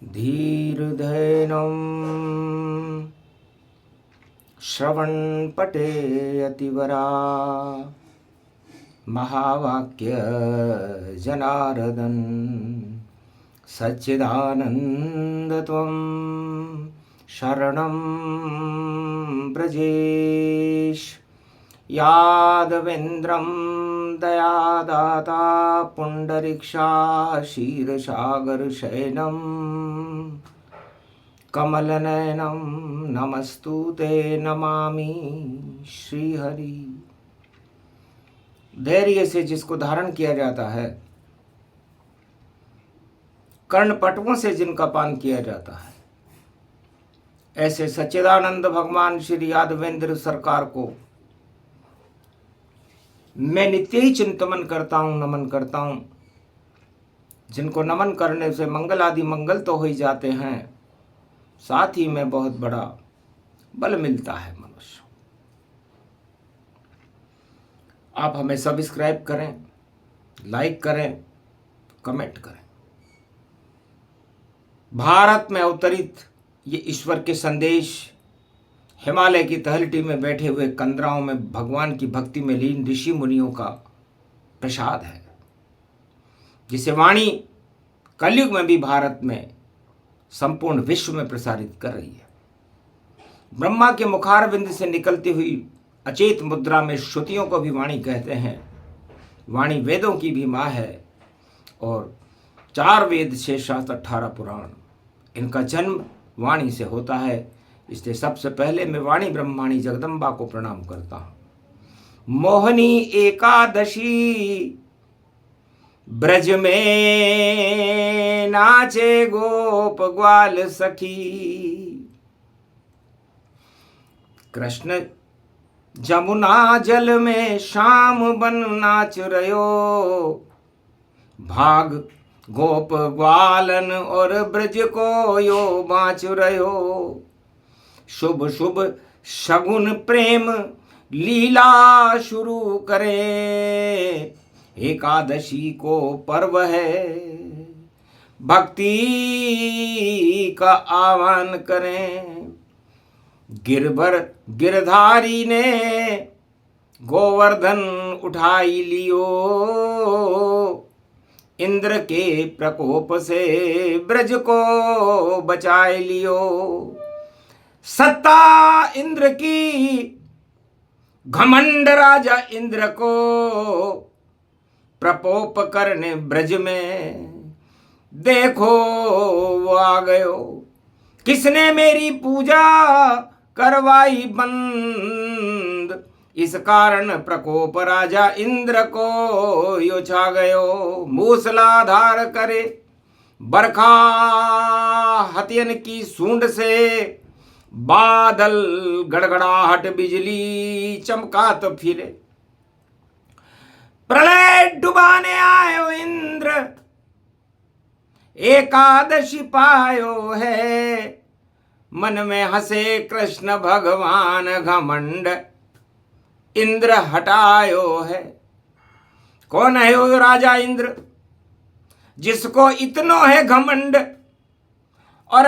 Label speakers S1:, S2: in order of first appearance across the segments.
S1: धीर्धैनं श्रवणपटे अतिवरा महावाक्य जनार्दन सच्चिदानंद त्वं शरणं ब्रजेश यादवेन्द्रं दयादाता पुंडरीक्षा क्षीरसागरशयनं कमलनयनं नमस्तुते नमामि श्रीहरि। धैर्य से जिसको धारण किया जाता है, कर्णपटुओं से जिनका पान किया जाता है, ऐसे सच्चिदानंद भगवान श्री यादवेंद्र सरकार को मैं नित्य ही चिंतन करता हूँ, नमन करता हूँ। जिनको नमन करने से मंगल आदि मंगल तो हो ही जाते हैं, साथ ही में बहुत बड़ा बल मिलता है मनुष्य। आप हमें सब्सक्राइब करें, लाइक करें, कमेंट करें। भारत में अवतरित ये ईश्वर के संदेश हिमालय की तलहटी में बैठे हुए कंदराओं में भगवान की भक्ति में लीन ऋषि मुनियों का प्रसाद है, जिसे वाणी कलयुग में भी भारत में संपूर्ण विश्व में प्रसारित कर रही है। ब्रह्मा के मुखारविंद से निकलती हुई अचेत मुद्रा में श्रुतियों को भी वाणी कहते हैं। वाणी वेदों की भी माँ है और 4 वेद 6 शास्त्र 18 पुराण, इनका जन्म वाणी से होता है। इसलिए सबसे पहले मैं वाणी ब्रह्माणी जगदम्बा को प्रणाम करता हूँ। मोहनी एकादशी ब्रज में नाचे गोप ग्वाल सखी, कृष्ण जमुना जल में शाम बन नाच रयो, भाग गोप ग्वालन और ब्रज को यो बाँच रयो। शुभ शुभ शगुन प्रेम लीला शुरू करें, एकादशी को पर्व है भक्ति का आह्वान करें। गिरबर गिरधारी ने गोवर्धन उठाई लियो, इंद्र के प्रकोप से ब्रज को बचाए लियो। सत्ता इंद्र की घमंड राजा इंद्र को प्रकोप करने ब्रज में, देखो वो आ गयो। किसने मेरी पूजा करवाई बंद, इस कारण प्रकोप राजा इंद्र को यो छा गयो। मूसलाधार करे बरखा हथियन की सूंड से, बादल गड़गड़ाहट बिजली चमका तो फिरे। प्रलय डुबाने आयो इंद्र, एकादशी पायो है। मन में हंसे कृष्ण भगवान, घमंड इंद्र हटायो है। कौन है वो राजा इंद्र जिसको इतनो है घमंड, और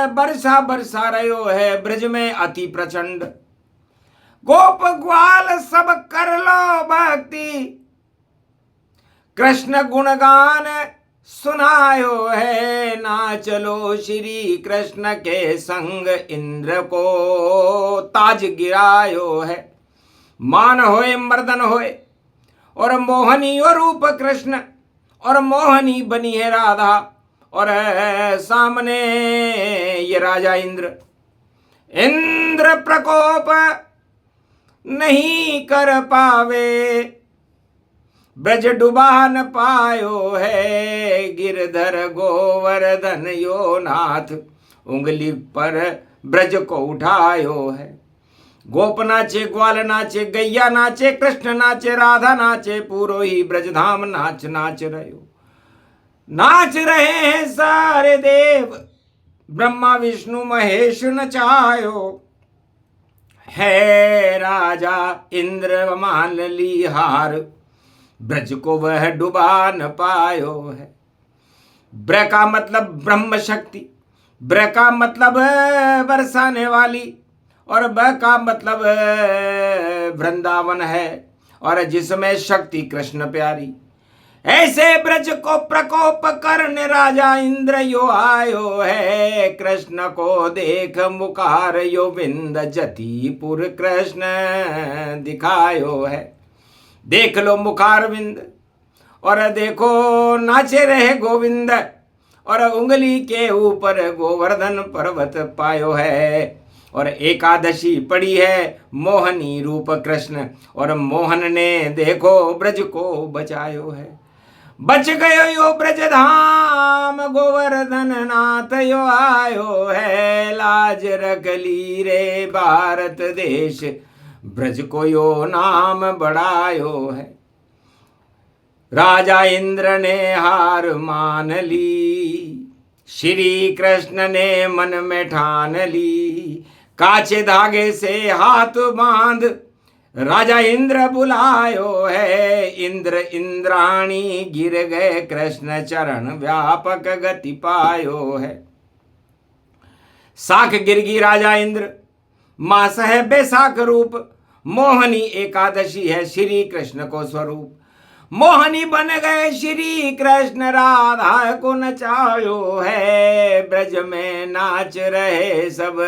S1: बरसा बरसा रहो है ब्रज में अति प्रचंड। गोप ग्वाल सब कर लो भक्ति, कृष्ण गुणगान सुनायो है। ना चलो श्री कृष्ण के संग, इंद्र को ताज गिरायो है। मान होए मर्दन होए और मोहनी और रूप कृष्ण, और मोहनी बनी है राधा, और सामने ये राजा इंद्र। इंद्र प्रकोप नहीं कर पावे, ब्रज डुबा न पायो है। गिरधर गोवर्धन यो नाथ, उंगली पर ब्रज को उठायो है। गोप नाचे, ग्वाल नाचे, गैया नाचे, कृष्ण नाचे, राधा नाचे, पूरो ही ब्रजधाम नाच नाच रहो। नाच रहे हैं सारे देव, ब्रह्मा विष्णु महेश नचायो है। राजा इंद्र मान ली हार, ब्रज को वह डुबा न पायो है। ब्र का मतलब ब्रह्म शक्ति, ब्र का मतलब बरसाने वाली और ब का मतलब वृंदावन है और जिसमें शक्ति कृष्ण प्यारी। ऐसे ब्रज को प्रकोप करने राजा इंद्र यो आयो है। कृष्ण को देख मुखार यो विंद जतिपुर कृष्ण दिखायो है। देख लो मुखार विंद और देखो नाचे रहे गोविंद और उंगली के ऊपर गोवर्धन पर्वत पायो है। और एकादशी पड़ी है मोहनी रूप कृष्ण और मोहन ने देखो ब्रज को बचायो है। बच गयो यो ब्रज धाम गोवर्धन नाथ यो आयो है। लाज रख ली रे भारत देश ब्रज को यो नाम बढ़ायो है। राजा इंद्र ने हार मान ली, श्री कृष्ण ने मन में ठान ली। काचे धागे से हाथ बांध राजा इंद्र बुलायो है। इंद्र इंद्राणी गिर गए कृष्ण चरण व्यापक गति पायो है। साख गिरगी राजा इंद्र मास है बैसाख रूप। मोहनी एकादशी है श्री कृष्ण को स्वरूप। मोहनी बन गए श्री कृष्ण राधा को नचायो है। ब्रज में नाच रहे सब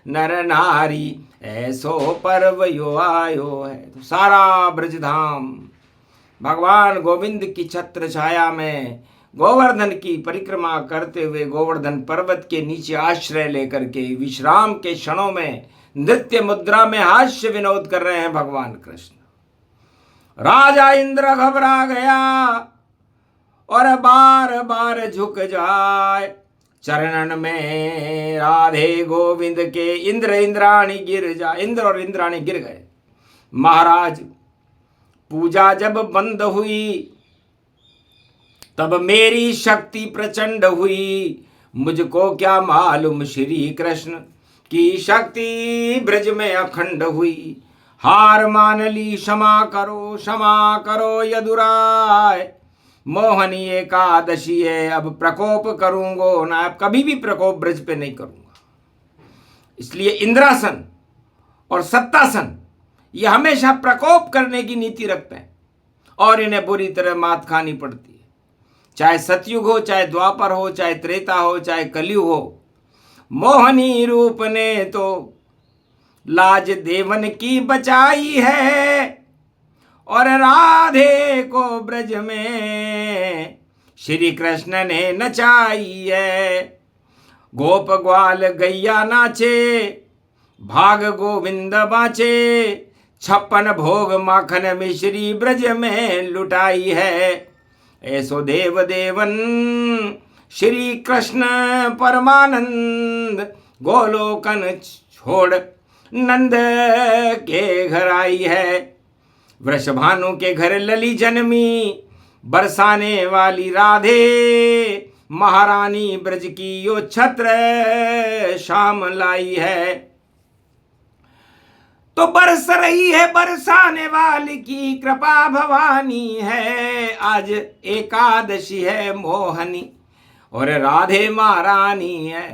S1: नर नारी ऐसो पर्व यो आयो है। तो सारा ब्रजधाम भगवान गोविंद की छत्र छाया में गोवर्धन की परिक्रमा करते हुए गोवर्धन पर्वत के नीचे आश्रय लेकर के विश्राम के क्षणों में नृत्य मुद्रा में हास्य विनोद कर रहे हैं भगवान कृष्ण। राजा इंद्र घबरा गया और बार बार झुक जाए चरणन में राधे गोविंद के। इंद्र इंद्राणी गिर जाए, इंद्र और इंद्राणी गिर गए। महाराज पूजा जब बंद हुई तब मेरी शक्ति प्रचंड हुई। मुझको क्या मालूम श्री कृष्ण की शक्ति ब्रज में अखंड हुई। हार मान ली क्षमा करो यदुराय। मोहनी एकादशी है अब प्रकोप करूंगो ना। अब कभी भी प्रकोप ब्रज पे नहीं करूंगा। इसलिए इंद्रासन और सत्तासन ये हमेशा प्रकोप करने की नीति रखते हैं और इन्हें बुरी तरह मात खानी पड़ती है। चाहे सतयुग हो, चाहे द्वापर हो, चाहे त्रेता हो, चाहे कलयुग हो। मोहनी रूप ने तो लाज देवन की बचाई है और राधे को ब्रज में श्री कृष्ण ने नचाई है। गोप ग्वाल गैया नाचे भाग गोविंद बाचे। 56 भोग माखन मिश्री ब्रज में लुटाई है। ऐसो देव देवन श्री कृष्ण परमानंद गोलोकन छोड़ नंद के घर आई है। वृषभानु के घर लली जन्मी बरसाने वाली राधे। महारानी ब्रज की यो छत्र शाम लाई है। तो बरस रही है बरसाने वाली की कृपा भवानी है। आज एकादशी है मोहनी और राधे महारानी है।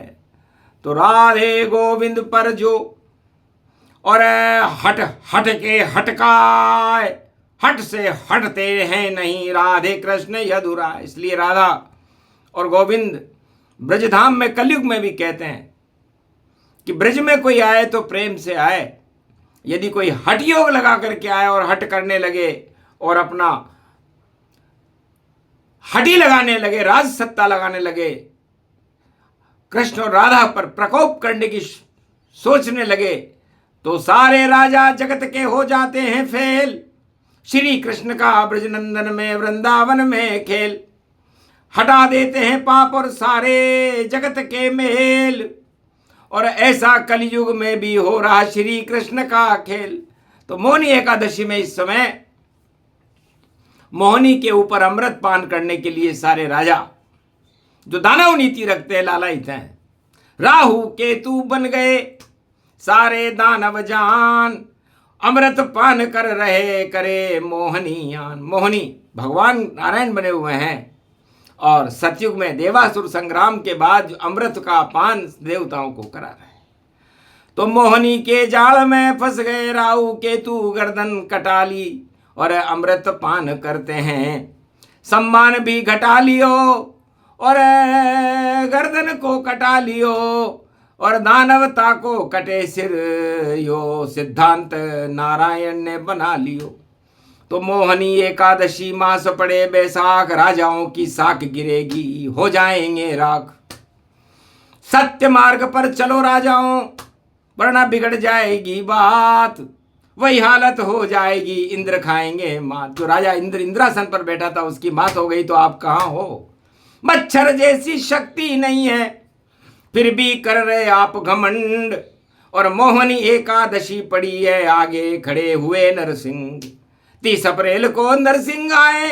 S1: तो राधे गोविंद पर जो और हट हट के हटकाए, हट से हटते हैं नहीं राधे कृष्ण यदुरा। इसलिए राधा और गोविंद ब्रजधाम में कलयुग में भी कहते हैं कि ब्रज में कोई आए तो प्रेम से आए। यदि कोई हठ योग लगा करके आए और हट करने लगे और अपना हटी लगाने लगे, राज सत्ता लगाने लगे, कृष्ण और राधा पर प्रकोप करने की सोचने लगे, तो सारे राजा जगत के हो जाते हैं फेल। श्री कृष्ण का ब्रजनंदन में वृंदावन में खेल। हटा देते हैं पाप और सारे जगत के मेल। और ऐसा कलयुग में भी हो रहा श्री कृष्ण का खेल। तो मोहनी एकादशी में इस समय मोहनी के ऊपर अमृत पान करने के लिए सारे राजा जो दानव नीति रखते हैं, लालायित हैं, राहु केतु बन गए सारे दानव जान। अमृत पान कर रहे करे मोहनीयान। मोहनी भगवान नारायण बने हुए हैं और सतयुग में देवासुर संग्राम के बाद जो अमृत का पान देवताओं को करा रहे हैं। तो मोहनी के जाल में फंस गए राहु केतु, गर्दन कटा ली और अमृत पान करते हैं। सम्मान भी घटा लियो और गर्दन को कटा लियो और दानवता को कटे सिर यो, सिद्धांत नारायण ने बना लियो। तो मोहनी एकादशी मास पड़े बैसाख, राजाओं की साख गिरेगी हो जाएंगे राख। सत्य मार्ग पर चलो राजाओं, वरना बिगड़ जाएगी बात, वही हालत हो जाएगी इंद्र खाएंगे मात। जो राजा इंद्रासन पर बैठा था उसकी मात हो गई तो आप कहाँ हो। मच्छर जैसी शक्ति नहीं है फिर भी कर रहे आप घमंड, और मोहनी एकादशी पड़ी है आगे खड़े हुए नरसिंह। 30 अप्रैल को नरसिंह आए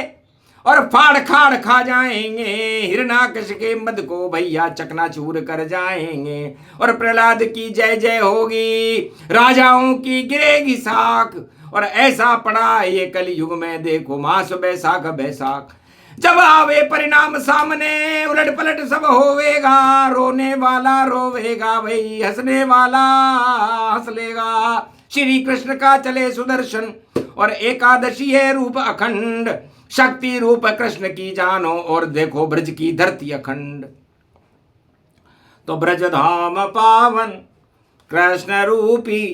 S1: और फाड़ खाड़ खा जाएंगे, हिरणाकश के मद को भैया चकनाचूर कर जाएंगे। और प्रहलाद की जय जय होगी, राजाओं की गिरेगी साख। और ऐसा पड़ा ये कलयुग में देखो मास बैसाख बैसाख। जब आवे परिणाम सामने उलट पलट सब होवेगा, रोने वाला रोवेगा भाई, हंसने वाला हंस लेगा। श्री कृष्ण का चले सुदर्शन और एकादशी है रूप अखंड, शक्ति रूप कृष्ण की जानो और देखो ब्रज की धरती अखंड। तो ब्रज धाम पावन कृष्ण रूपी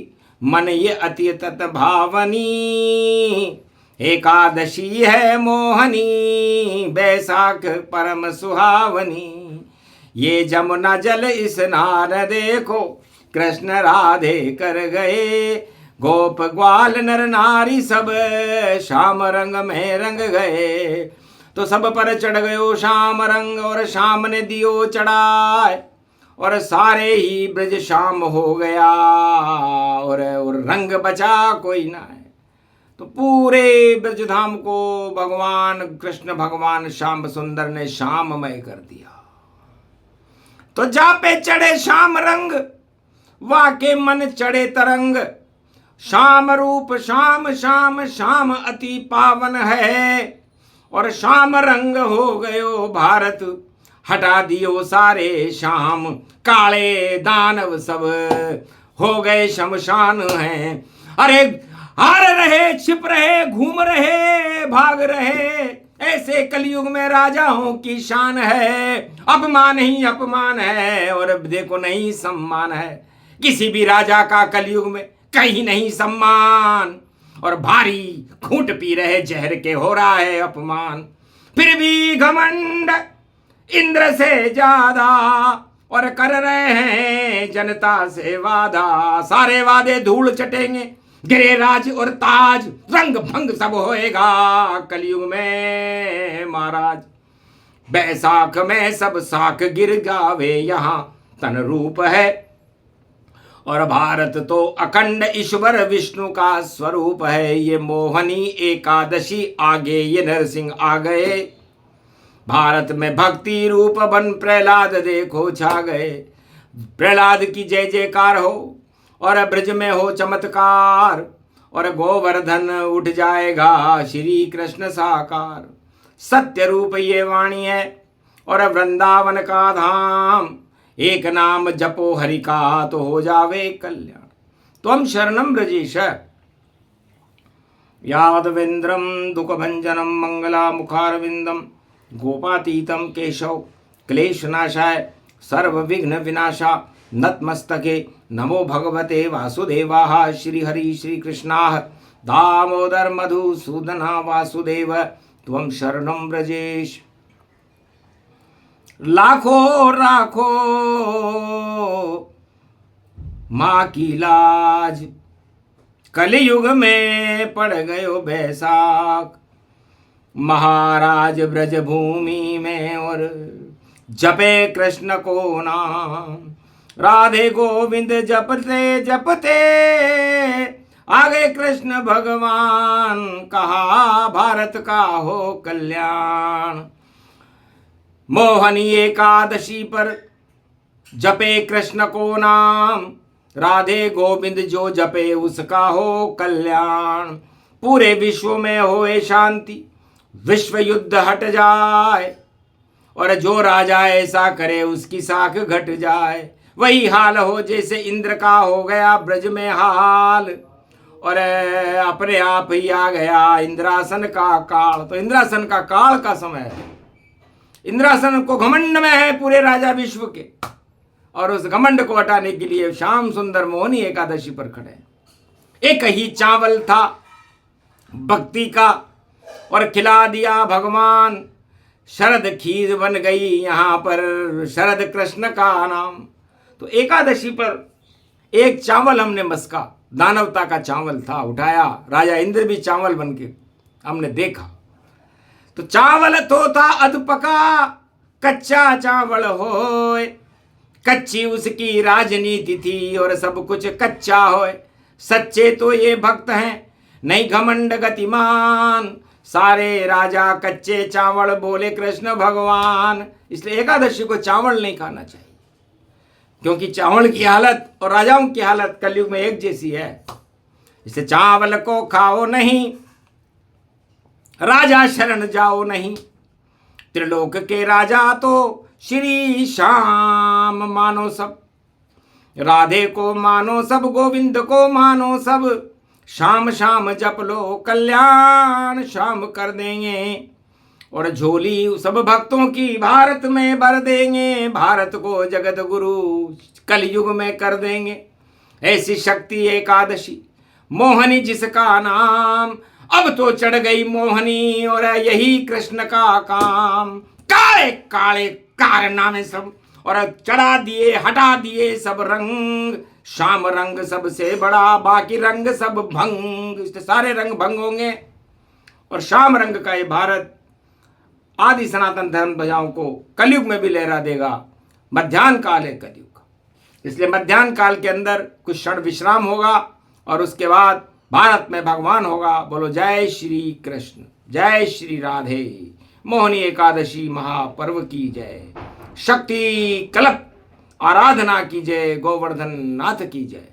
S1: मन ये अति तत भावनी। एकादशी है मोहनी बैसाख परम सुहावनी। ये जमुना जल स्नान देखो कृष्ण राधे कर गए, गोप ग्वाल नर नारी सब श्याम रंग में रंग गए। तो सब पर चढ़ गयो श्याम रंग और श्याम ने दियो चढ़ाए, और सारे ही ब्रज श्याम हो गया और रंग बचा कोई ना है। तो पूरे ब्रजधाम को भगवान कृष्ण भगवान श्याम सुंदर ने श्याममय कर दिया। तो जा पे चढ़े श्याम रंग वाके मन चढ़े तरंग। श्याम रूप श्याम श्याम श्याम अति पावन है, और श्याम रंग हो गयो भारत हटा दियो सारे श्याम। काले दानव सब हो गए शमशान हैं। अरे हार रहे छिप रहे घूम रहे भाग रहे, ऐसे कलयुग में राजाओं की शान है। अपमान ही अपमान है और देखो नहीं सम्मान है। किसी भी राजा का कलयुग में कहीं नहीं सम्मान, और भारी घूंट पी रहे जहर के हो रहा है अपमान। फिर भी घमंड इंद्र से ज्यादा और कर रहे हैं जनता से वादा। सारे वादे धूल चटेंगे, गिरे राज और ताज, रंग भंग सब होएगा कलयुग में महाराज। बैसाख में सब साख गिर गावे यहाँ तन रूप है, और भारत तो अखंड ईश्वर विष्णु का स्वरूप है। ये मोहनी एकादशी आगे ये नरसिंह आ गए। भारत में भक्ति रूप बन प्रहलाद देखो छा गए। प्रहलाद की जय जयकार हो और ब्रज में हो चमत्कार, और गोवर्धन उठ जाएगा श्री कृष्ण साकार। सत्य रूप ये वाणी है और वृंदावन का धाम। एक नाम जपो हरि का तो हो जावे कल्याण। त्वं शरणं ब्रजेश यादवेन्द्रं दुःखभंजनं मंगलामुखारविंदं, गोपातीतं केशव क्लेशनाशाय सर्वविघ्न विनाशा। नतमस्तके नमो भगवते वासुदेवाः। श्रीहरि श्रीकृष्णाः दामोदर मधुसूदना वासुदेव त्वं शरणं ब्रजेश। लाखों राखो माँ की लाज, कलयुग में पड़ गयो बैसाख। महाराज ब्रज भूमि में और जपे कृष्ण को नाम। राधे गोविंद जपते जपते आगे कृष्ण भगवान, कहा भारत का हो कल्याण। मोहनी एकादशी पर जपे कृष्ण को नाम, राधे गोविंद जो जपे उसका हो कल्याण। पूरे विश्व में होए शांति, विश्व युद्ध हट जाए, और जो राजा ऐसा करे उसकी साख घट जाए। वही हाल हो जैसे इंद्र का हो गया ब्रज में हाल, और अपने आप ही आ गया इंद्रासन का काल। तो इंद्रासन का काल का समय है। इंद्रासन को घमंड में है पूरे राजा विश्व के, और उस घमंड को हटाने के लिए श्याम सुंदर मोहनी एकादशी पर खड़े हैं। एक ही चावल था भक्ति का और खिला दिया भगवान, शरद खीर बन गई यहाँ पर शरद कृष्ण का नाम। तो एकादशी पर एक चावल हमने मस्का, दानवता का चावल था, उठाया, राजा इंद्र भी चावल बन के हमने देखा। तो चावल तो था अधपका, कच्चा चावल होए, कच्ची उसकी राजनीति थी और सब कुछ कच्चा होए। सच्चे तो ये भक्त हैं नहीं घमंड गतिमान, सारे राजा कच्चे चावल बोले कृष्ण भगवान। इसलिए एकादशी को चावल नहीं खाना चाहिए, क्योंकि चावल की हालत और राजाओं की हालत कलयुग में एक जैसी है। इससे चावल को खाओ नहीं, राजा शरण जाओ नहीं। त्रिलोक के राजा तो श्री श्याम मानो सब, राधे को मानो सब, गोविंद को मानो सब। शाम शाम जप लो कल्याण श्याम कर देंगे, और झोली सब भक्तों की भारत में भर देंगे। भारत को जगत गुरु कलयुग में कर देंगे। ऐसी शक्ति एकादशी मोहनी जिसका नाम, अब तो चढ़ गई मोहनी और यही कृष्ण का काम। काले काले कारनामे सब, और चढ़ा दिए हटा दिए सब रंग। श्याम रंग सबसे बड़ा, बाकी रंग सब भंग। इससे सारे रंग भंग होंगे और श्याम रंग का ये भारत आदि सनातन धर्म ध्वजाओं को कलयुग में भी लहरा देगा। मध्याह्न काल है कलयुग का, इसलिए मध्याह्न काल के अंदर कुछ क्षण विश्राम होगा और उसके बाद भारत में भगवान होगा। बोलो जय श्री कृष्ण, जय श्री राधे। मोहनी एकादशी महापर्व की जय। शक्ति कल्प आराधना की जय। गोवर्धन नाथ की जय।